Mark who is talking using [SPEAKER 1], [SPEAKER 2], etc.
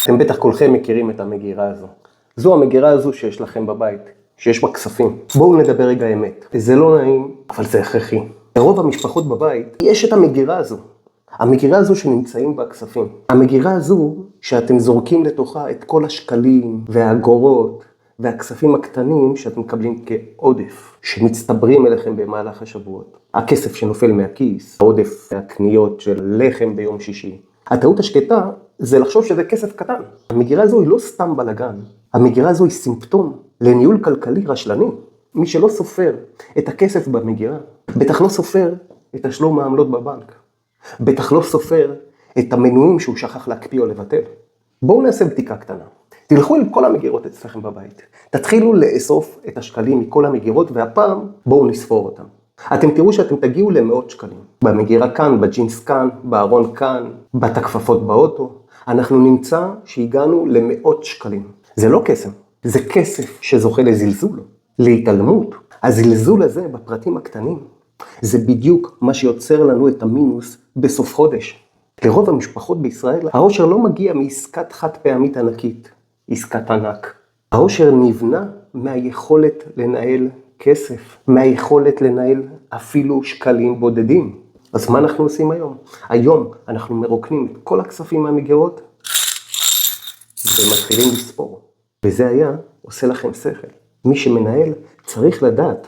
[SPEAKER 1] אתם בטח כולכם מכירים את המגירה הזו. זו המגירה הזו שיש לכם בבית, שיש בה כספים. בואו נדבר רגע אמת. זה לא נעים, אבל זה הכרחי. לרוב המשפחות בבית יש את המגירה הזו. המגירה הזו שנמצאים בה כספים. המגירה הזו שאתם זורקים לתוכה את כל השקלים והאגורות והכספים הקטנים שאתם מקבלים כעודף, שמצטברים אליכם במהלך השבועות. הכסף שנופל מהכיס, העודף מהקניות של לחם ביום שישי. הטעות השקטה זה לחשוב שזה כסף קטן. המגירה הזו היא לא סתם בלגן. המגירה הזו היא סימפטום לניהול כלכלי רשלני. מי שלא סופר את הכסף במגירה, בטח לא סופר את תשלום העמלות בבנק. בטח לא סופר את המנויים שהוא שכח להקפיא או לבטל. בואו נעשה בדיקה קטנה. תלכו אל כל המגירות אצלכם בבית. תתחילו לאסוף את השקלים מכל המגירות, והפעם בואו נספור אותם. אתם תראו שאתם תגיעו למאות שקלים. במגירה כאן, בג'ינס כאן, בארון כאן, בתקפפות באוטו. אנחנו נמצא שהגענו למאות שקלים. זה לא כסף, זה כסף שזוכה לזלזול, להתעלמות. הזלזול הזה בפרטים הקטנים, זה בדיוק מה שיוצר לנו את המינוס בסוף חודש. לרוב המשפחות בישראל, העושר לא מגיע מעסקת חד פעמית ענקית, עסקת ענק. העושר נבנה מהיכולת לנהל כסף, מהיכולת לנהל אפילו שקלים בודדים. אז מה אנחנו עושים היום? היום אנחנו מרוקנים את כל הכספים מהמגירות ומתחילים לספור. וזה היה עושה לכם שכל. מי שמנהל צריך לדעת